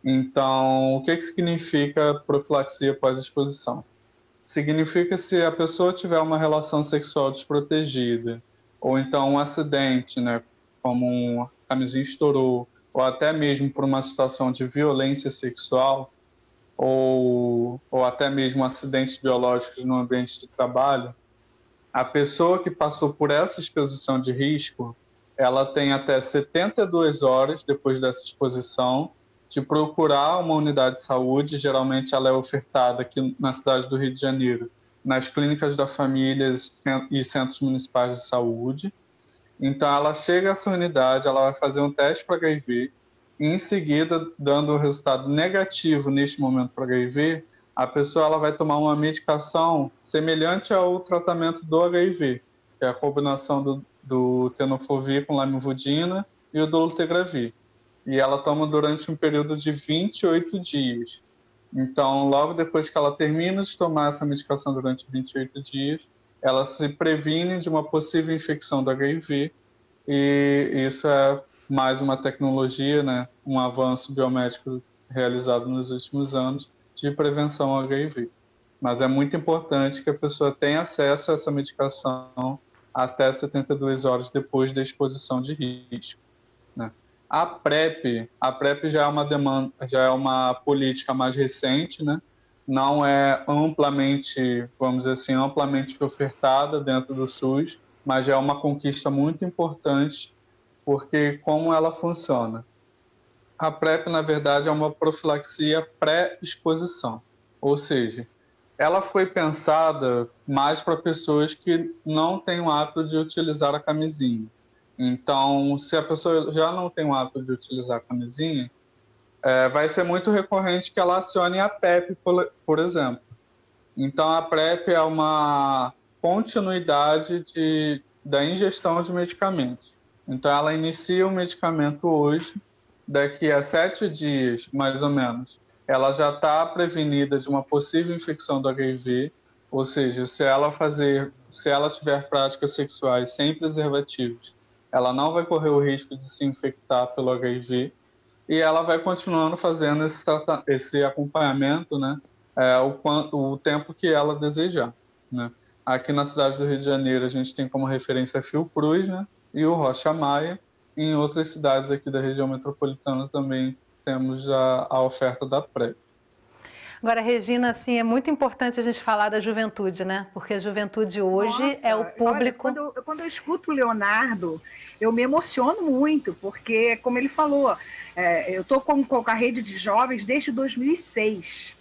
Então, o que significa profilaxia pós-exposição? Significa se a pessoa tiver uma relação sexual desprotegida, ou então um acidente, né, como a camisinha estourou, ou até mesmo por uma situação de violência sexual, ou até mesmo acidentes biológicos no ambiente de trabalho, a pessoa que passou por essa exposição de risco, ela tem até 72 horas depois dessa exposição de procurar uma unidade de saúde. Geralmente ela é ofertada aqui na cidade do Rio de Janeiro, nas clínicas da família e centros municipais de saúde. Então ela chega a essa unidade, ela vai fazer um teste para HIV, e em seguida, dando o resultado negativo neste momento para HIV, a pessoa ela vai tomar uma medicação semelhante ao tratamento do HIV, que é a combinação do tenofovir com lamivudina e o dolutegravir. E ela toma durante um período de 28 dias. Então, logo depois que ela termina de tomar essa medicação durante 28 dias, ela se previne de uma possível infecção do HIV, e isso é mais uma tecnologia, né, um avanço biomédico realizado nos últimos anos de prevenção ao HIV. Mas é muito importante que a pessoa tenha acesso a essa medicação até 72 horas depois da exposição de risco, né? A PrEP já é uma política mais recente, né? Não é amplamente, vamos dizer assim, amplamente ofertada dentro do SUS, mas já é uma conquista muito importante, porque como ela funciona? A PrEP, na verdade, é uma profilaxia pré-exposição, ou seja, ela foi pensada mais para pessoas que não têm o hábito de utilizar a camisinha. Então, se a pessoa já não tem o hábito de utilizar a camisinha, vai ser muito recorrente que ela acione a PrEP, por exemplo. Então, a PrEP é uma continuidade da ingestão de medicamentos. Então, ela inicia o medicamento hoje, daqui a 7 dias, mais ou menos, ela já está prevenida de uma possível infecção do HIV, ou seja, se ela tiver práticas sexuais sem preservativos, ela não vai correr o risco de se infectar pelo HIV, e ela vai continuando fazendo esse acompanhamento, né, o tempo que ela desejar, né. Aqui na cidade do Rio de Janeiro, a gente tem como referência a Fiocruz, né, e o Rocha Maia. Em outras cidades aqui da região metropolitana também temos a oferta da PrEP. Agora, Regina, assim, é muito importante a gente falar da juventude, né? Porque a juventude hoje é o público... Olha, quando eu escuto o Leonardo, eu me emociono muito, porque, como ele falou, eu estou com a rede de jovens desde 2006,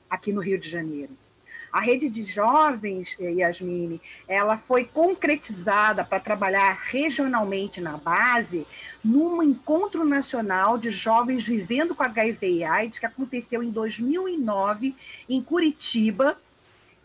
aqui no Rio de Janeiro. A rede de jovens, Yasmine, ela foi concretizada para trabalhar regionalmente na base num encontro nacional de jovens vivendo com HIV e AIDS, que aconteceu em 2009, em Curitiba,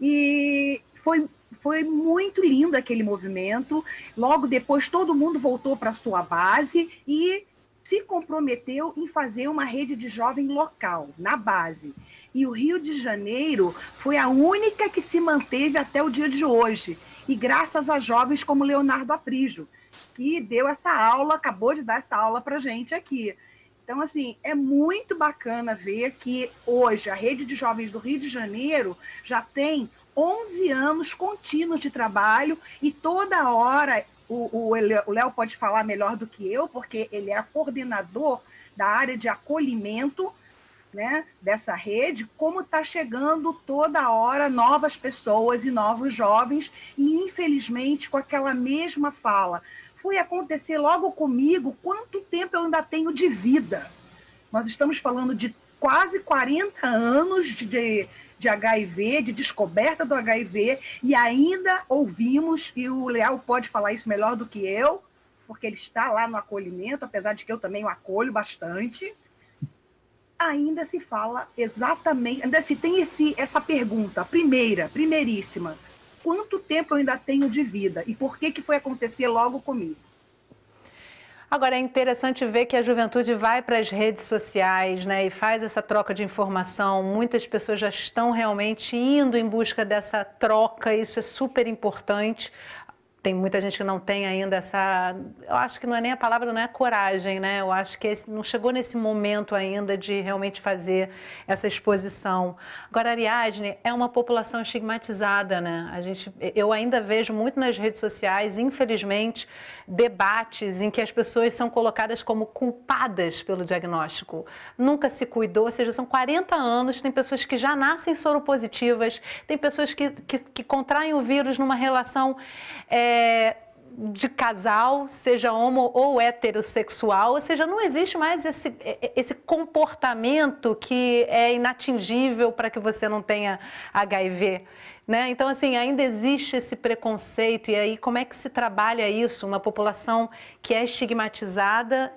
e foi muito lindo aquele movimento. Logo depois, todo mundo voltou para a sua base e se comprometeu em fazer uma rede de jovem local, na base. E o Rio de Janeiro foi a única que se manteve até o dia de hoje. E graças a jovens como Leonardo Aprígio, que deu essa aula, acabou de dar essa aula para a gente aqui. Então, assim, é muito bacana ver que hoje a Rede de Jovens do Rio de Janeiro já tem 11 anos contínuos de trabalho e toda hora, o Léo pode falar melhor do que eu, porque ele é coordenador da área de acolhimento, né, dessa rede, como está chegando toda hora novas pessoas e novos jovens, e infelizmente com aquela mesma fala. Foi acontecer logo comigo, quanto tempo eu ainda tenho de vida? Nós estamos falando de quase 40 anos de HIV, de descoberta do HIV, e ainda ouvimos, e o Léo pode falar isso melhor do que eu, porque ele está lá no acolhimento, apesar de que eu também o acolho bastante, ainda se fala exatamente, ainda se tem essa pergunta, primeiríssima, quanto tempo eu ainda tenho de vida e por que foi acontecer logo comigo? Agora, é interessante ver que a juventude vai para as redes sociais, né, e faz essa troca de informação. Muitas pessoas já estão realmente indo em busca dessa troca, isso é super importante. Tem muita gente que não tem ainda essa... Eu acho que não é nem a palavra, não é coragem, né? Eu acho que não chegou nesse momento ainda de realmente fazer essa exposição. Agora, a Ariadne é uma população estigmatizada, né? Eu ainda vejo muito nas redes sociais, infelizmente, debates em que as pessoas são colocadas como culpadas pelo diagnóstico. Nunca se cuidou, ou seja, são 40 anos, tem pessoas que já nascem soropositivas, tem pessoas que contraem o vírus numa relação... de casal, seja homo ou heterossexual, ou seja, não existe mais esse comportamento que é inatingível para que você não tenha HIV, né? Então, assim, ainda existe esse preconceito, e aí como é que se trabalha isso? Uma população que é estigmatizada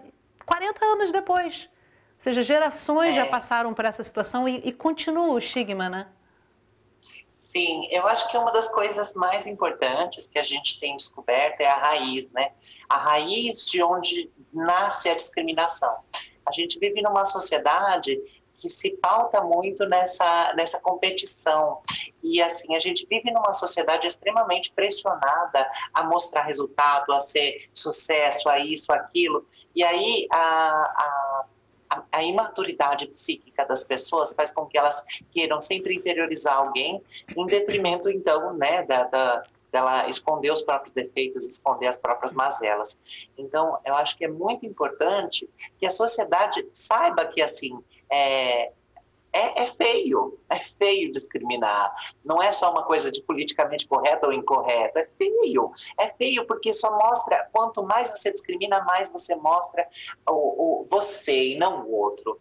40 anos depois, ou seja, gerações já passaram por essa situação e continua o estigma, né? Sim, eu acho que uma das coisas mais importantes que a gente tem descoberto é a raiz, né? A raiz de onde nasce a discriminação. A gente vive numa sociedade que se pauta muito nessa competição. E, assim, a gente vive numa sociedade extremamente pressionada a mostrar resultado, a ser sucesso, a isso, aquilo. E aí, a imaturidade psíquica das pessoas faz com que elas queiram sempre interiorizar alguém, em detrimento, então, né, dela esconder os próprios defeitos, esconder as próprias mazelas. Então, eu acho que é muito importante que a sociedade saiba que, assim, é feio discriminar. Não é só uma coisa de politicamente correto ou incorreto, é feio porque só mostra, quanto mais você discrimina, mais você mostra você e não o outro.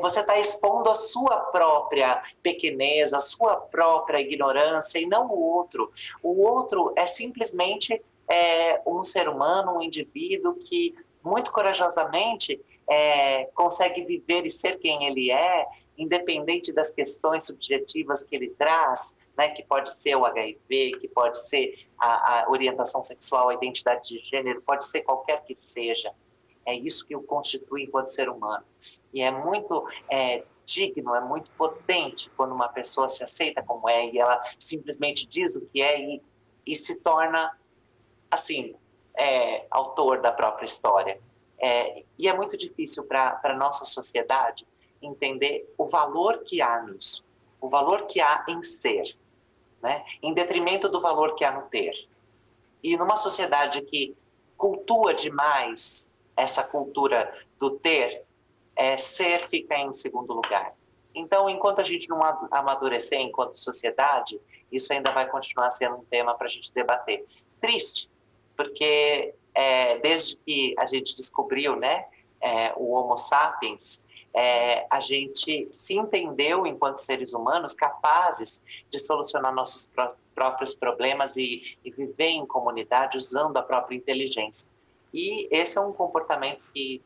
Você está expondo a sua própria pequenez, a sua própria ignorância e não o outro. O outro é simplesmente um ser humano, um indivíduo que muito corajosamente consegue viver e ser quem ele é, independente das questões subjetivas que ele traz, né, que pode ser o HIV, que pode ser a orientação sexual, a identidade de gênero, pode ser qualquer que seja. É isso que o constitui enquanto ser humano. E é muito digno, é muito potente quando uma pessoa se aceita como é e ela simplesmente diz o que é e se torna, assim, autor da própria história. E é muito difícil para a nossa sociedade entender o valor que há nisso, o valor que há em ser, né? Em detrimento do valor que há no ter. E numa sociedade que cultua demais essa cultura do ter, ser fica em segundo lugar. Então, enquanto a gente não amadurecer enquanto sociedade, isso ainda vai continuar sendo um tema para a gente debater. Triste, porque desde que a gente descobriu, né, o Homo sapiens, a gente se entendeu enquanto seres humanos capazes de solucionar nossos próprios problemas e viver em comunidade usando a própria inteligência. E esse é um comportamento que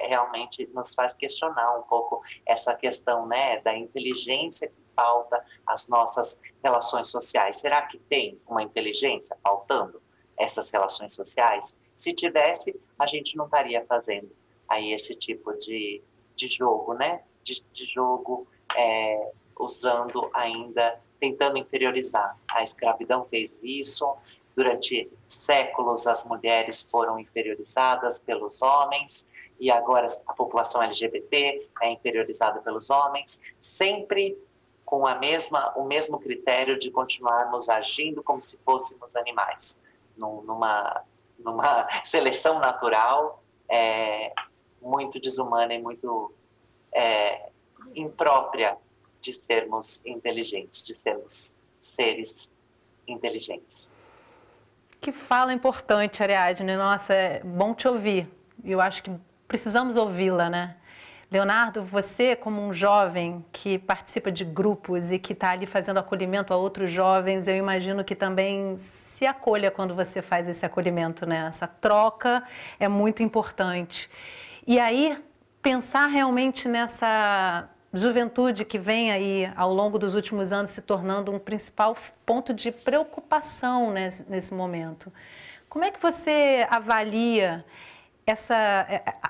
realmente nos faz questionar um pouco essa questão, né, da inteligência que falta às nossas relações sociais. Será que tem uma inteligência faltando essas relações sociais? Se tivesse, a gente não estaria fazendo aí esse tipo de jogo, né? De jogo usando ainda, tentando inferiorizar. A escravidão fez isso. Durante séculos, as mulheres foram inferiorizadas pelos homens e agora a população LGBT é inferiorizada pelos homens, sempre com o mesmo critério de continuarmos agindo como se fôssemos animais, numa seleção natural muito desumana e muito imprópria de sermos inteligentes, de sermos seres inteligentes. Que fala importante, Ariadne. Nossa, é bom te ouvir. Eu acho que precisamos ouvi-la, né? Leonardo, você como um jovem que participa de grupos e que está ali fazendo acolhimento a outros jovens, eu imagino que também se acolha quando você faz esse acolhimento, né? Essa troca é muito importante. E aí, pensar realmente nessa juventude que vem aí ao longo dos últimos anos se tornando um principal ponto de preocupação nesse momento. Como é que você avalia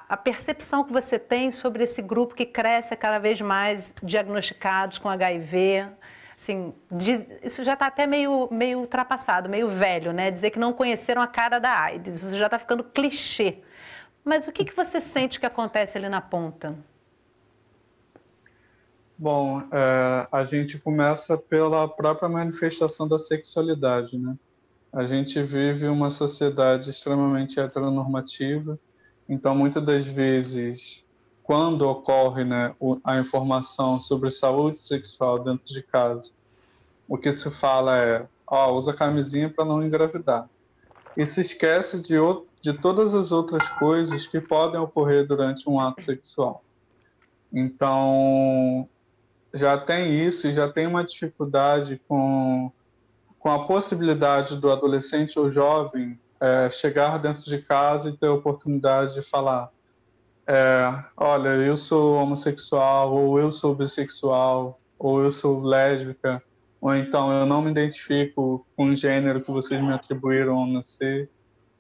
a percepção que você tem sobre esse grupo que cresce cada vez mais diagnosticados com HIV? Assim, isso já está até meio ultrapassado, meio velho, né? Dizer que não conheceram a cara da AIDS, isso já está ficando clichê. Mas o que você sente que acontece ali na ponta? Bom, a gente começa pela própria manifestação da sexualidade, né? A gente vive uma sociedade extremamente heteronormativa, então muitas das vezes, quando ocorre, né, a informação sobre saúde sexual dentro de casa, o que se fala usa camisinha para não engravidar. E se esquece de todas as outras coisas que podem ocorrer durante um ato sexual. Então, já tem isso e já tem uma dificuldade com a possibilidade do adolescente ou jovem chegar dentro de casa e ter a oportunidade de falar olha, eu sou homossexual, ou eu sou bissexual, ou eu sou lésbica, ou então eu não me identifico com o gênero que vocês me atribuíram ao nascer,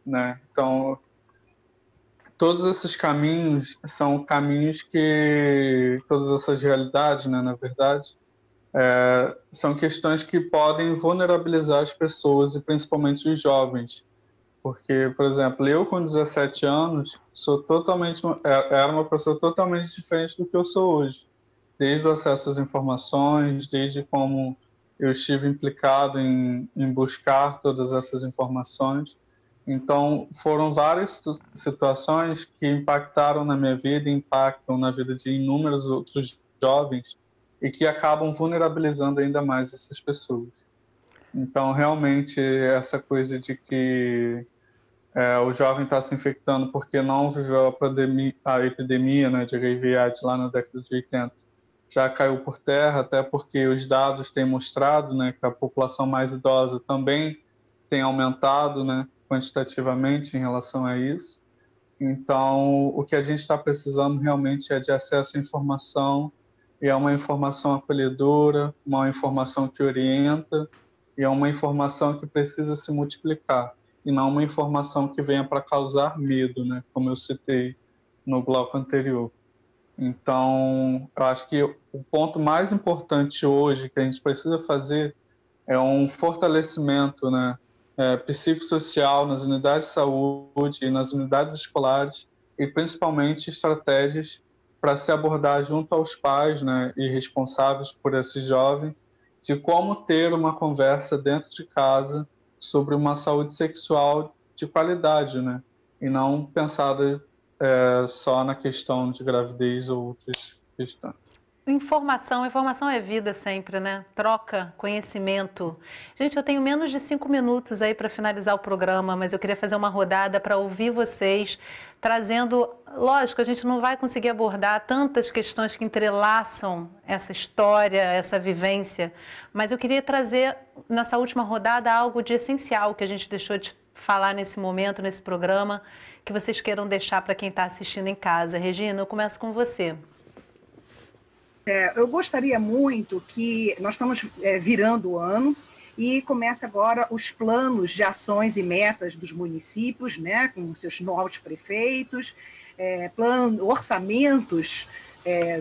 né? Então, todos esses caminhos são caminhos que, todas essas realidades, né, na verdade, são questões que podem vulnerabilizar as pessoas e principalmente os jovens. Porque, por exemplo, eu com 17 anos era uma pessoa totalmente diferente do que eu sou hoje. Desde o acesso às informações, desde como eu estive implicado em buscar todas essas informações. Então, foram várias situações que impactaram na minha vida, impactam na vida de inúmeros outros jovens e que acabam vulnerabilizando ainda mais essas pessoas. Então, realmente, essa coisa de que o jovem está se infectando porque não viveu a epidemia, né, de HIV/AIDS lá na década de 80, já caiu por terra, até porque os dados têm mostrado, né, que a população mais idosa também tem aumentado, né? quantitativamente em relação a isso. Então, o que a gente está precisando realmente é de acesso à informação, e é uma informação acolhedora, uma informação que orienta, e é uma informação que precisa se multiplicar, e não uma informação que venha para causar medo, né? Como eu citei no bloco anterior. Então, eu acho que o ponto mais importante hoje que a gente precisa fazer é um fortalecimento, né, psicossocial nas unidades de saúde e nas unidades escolares, e principalmente estratégias para se abordar junto aos pais, né, e responsáveis por esses jovens, de como ter uma conversa dentro de casa sobre uma saúde sexual de qualidade, né, e não pensada só na questão de gravidez ou outras questões. Informação é vida sempre, né? Troca, conhecimento. Gente, eu tenho menos de 5 minutos aí para finalizar o programa, mas eu queria fazer uma rodada para ouvir vocês, trazendo... Lógico, a gente não vai conseguir abordar tantas questões que entrelaçam essa história, essa vivência, mas eu queria trazer, nessa última rodada, algo de essencial que a gente deixou de falar nesse momento, nesse programa, que vocês queiram deixar para quem está assistindo em casa. Regina, eu começo com você. Eu gostaria muito que nós estamos virando o ano e começa agora os planos de ações e metas dos municípios, né, com seus novos prefeitos, orçamentos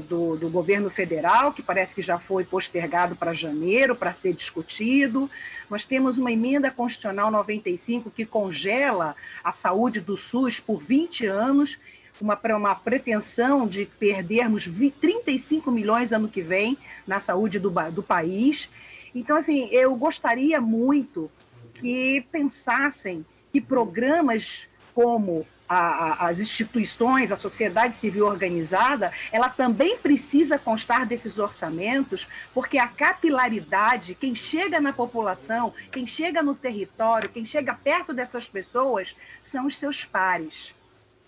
do governo federal, que parece que já foi postergado para janeiro para ser discutido. Nós temos uma emenda constitucional 95 que congela a saúde do SUS por 20 anos, uma pretensão de perdermos 35 milhões ano que vem na saúde do país. Então, assim, eu gostaria muito que pensassem que programas como as instituições, a sociedade civil organizada, ela também precisa constar desses orçamentos, porque a capilaridade, quem chega na população, quem chega no território, quem chega perto dessas pessoas, são os seus pares.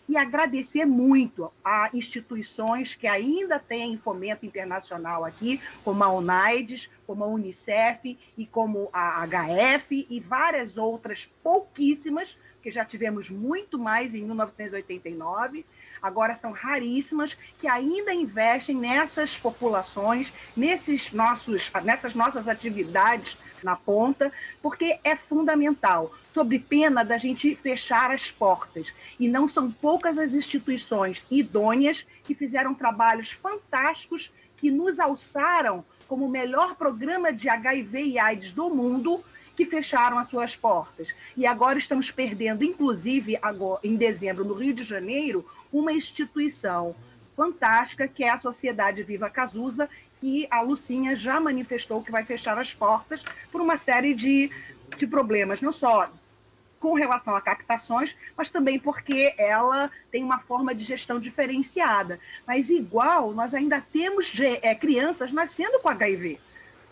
E agradecer muito a instituições que ainda têm fomento internacional aqui, como a UNAIDS, como a Unicef e como a HF e várias outras pouquíssimas, que já tivemos muito mais em 1989, agora são raríssimas, que ainda investem nessas populações, nessas nossas atividades na ponta, porque é fundamental, sob pena da gente fechar as portas. E não são poucas as instituições idôneas que fizeram trabalhos fantásticos, que nos alçaram como o melhor programa de HIV e AIDS do mundo, que fecharam as suas portas. E agora estamos perdendo, inclusive, agora, em dezembro, no Rio de Janeiro, uma instituição fantástica, que é a Sociedade Viva Cazuza, que a Lucinha já manifestou que vai fechar as portas por uma série de problemas, não só com relação a captações, mas também porque ela tem uma forma de gestão diferenciada. Mas, igual, nós ainda temos crianças nascendo com HIV,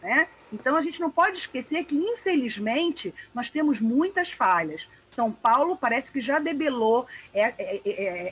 né? Então, a gente não pode esquecer que, infelizmente, nós temos muitas falhas. São Paulo parece que já debelou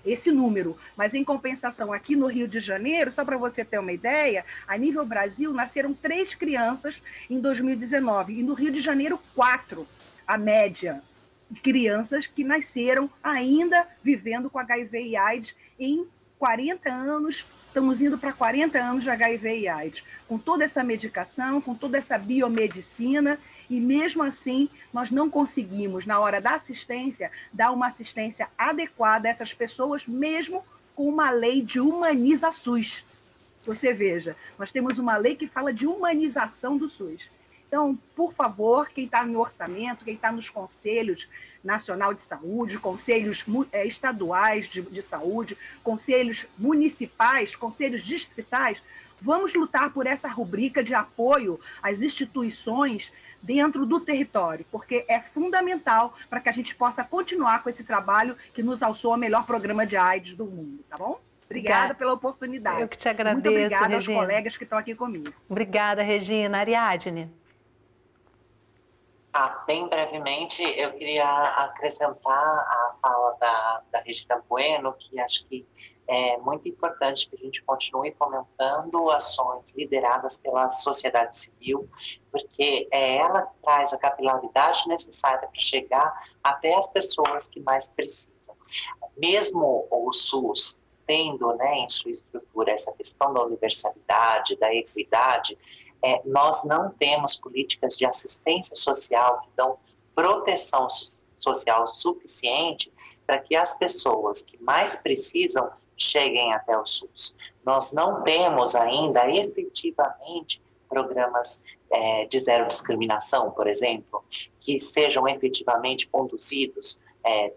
esse número, mas, em compensação, aqui no Rio de Janeiro, só para você ter uma ideia, a nível Brasil, nasceram 3 crianças em 2019, e no Rio de Janeiro, 4, a média de crianças que nasceram ainda vivendo com HIV e AIDS em 40 anos, estamos indo para 40 anos de HIV e AIDS, com toda essa medicação, com toda essa biomedicina, e mesmo assim nós não conseguimos, na hora da assistência, dar uma assistência adequada a essas pessoas, mesmo com uma lei de humaniza SUS. Você veja, nós temos uma lei que fala de humanização do SUS. Então, por favor, quem está no orçamento, quem está nos conselhos nacional de saúde, conselhos estaduais de saúde, conselhos municipais, conselhos distritais, vamos lutar por essa rubrica de apoio às instituições dentro do território, porque é fundamental para que a gente possa continuar com esse trabalho que nos alçou ao melhor programa de AIDS do mundo, tá bom? Obrigada pela oportunidade. Eu que te agradeço, muito obrigada, Regina, aos colegas que estão aqui comigo. Obrigada, Regina. Ariadne. Bem brevemente, eu queria acrescentar a fala da Regina Bueno, que acho que é muito importante que a gente continue fomentando ações lideradas pela sociedade civil, porque ela traz a capilaridade necessária para chegar até as pessoas que mais precisam. Mesmo o SUS tendo, né, em sua estrutura essa questão da universalidade, da equidade, nós não temos políticas de assistência social que dão proteção social suficiente para que as pessoas que mais precisam cheguem até o SUS. Nós não temos ainda efetivamente programas de zero discriminação, por exemplo, que sejam efetivamente conduzidos,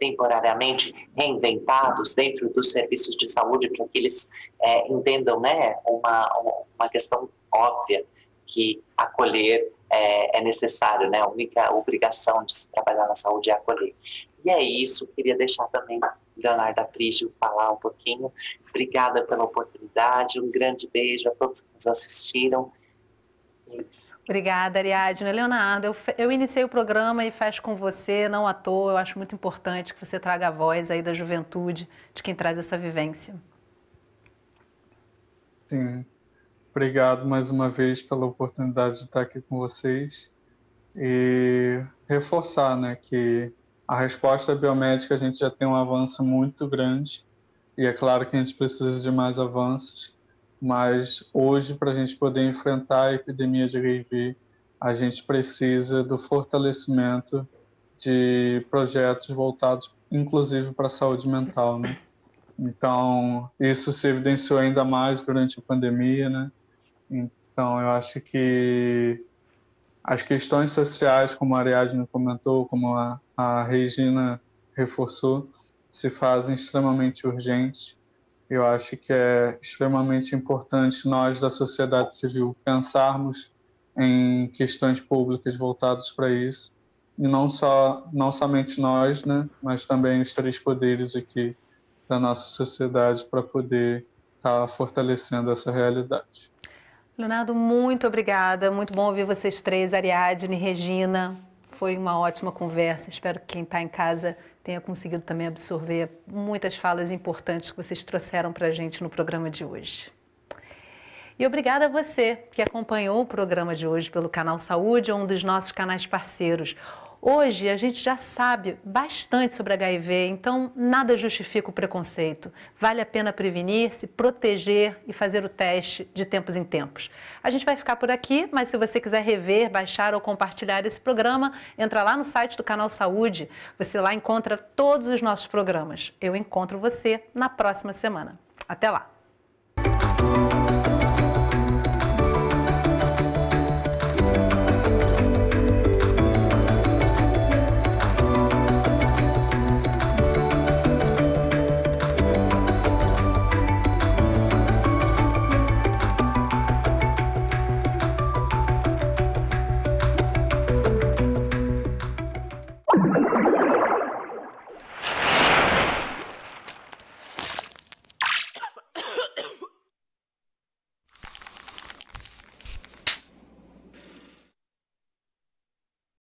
temporariamente reinventados dentro dos serviços de saúde para que eles entendam, né, uma questão óbvia, que acolher é necessário, né? A única obrigação de se trabalhar na saúde é acolher. E é isso, queria deixar também Leonardo Aprígio falar um pouquinho. Obrigada pela oportunidade, um grande beijo a todos que nos assistiram. Isso. Obrigada, Ariadne. Leonardo, eu iniciei o programa e fecho com você, não à toa. Eu acho muito importante que você traga a voz aí da juventude, de quem traz essa vivência. Sim. Obrigado mais uma vez pela oportunidade de estar aqui com vocês e reforçar, né, que a resposta biomédica a gente já tem um avanço muito grande e é claro que a gente precisa de mais avanços, mas hoje, para a gente poder enfrentar a epidemia de HIV, a gente precisa do fortalecimento de projetos voltados, inclusive, para a saúde mental, né? Então, isso se evidenciou ainda mais durante a pandemia, né? Então, eu acho que as questões sociais, como a Ariadne comentou, como a Regina reforçou, se fazem extremamente urgentes. Eu acho que é extremamente importante nós, da sociedade civil, pensarmos em questões públicas voltadas para isso. E não somente nós, né, mas também os três poderes aqui da nossa sociedade para poder estar fortalecendo essa realidade. Leonardo, muito obrigada. Muito bom ouvir vocês três, Ariadne, Regina. Foi uma ótima conversa. Espero que quem está em casa tenha conseguido também absorver muitas falas importantes que vocês trouxeram para a gente no programa de hoje. E obrigada a você que acompanhou o programa de hoje pelo Canal Saúde, um dos nossos canais parceiros. Hoje a gente já sabe bastante sobre HIV, então nada justifica o preconceito. Vale a pena prevenir, se proteger e fazer o teste de tempos em tempos. A gente vai ficar por aqui, mas se você quiser rever, baixar ou compartilhar esse programa, entra lá no site do Canal Saúde. Você lá encontra todos os nossos programas. Eu encontro você na próxima semana. Até lá!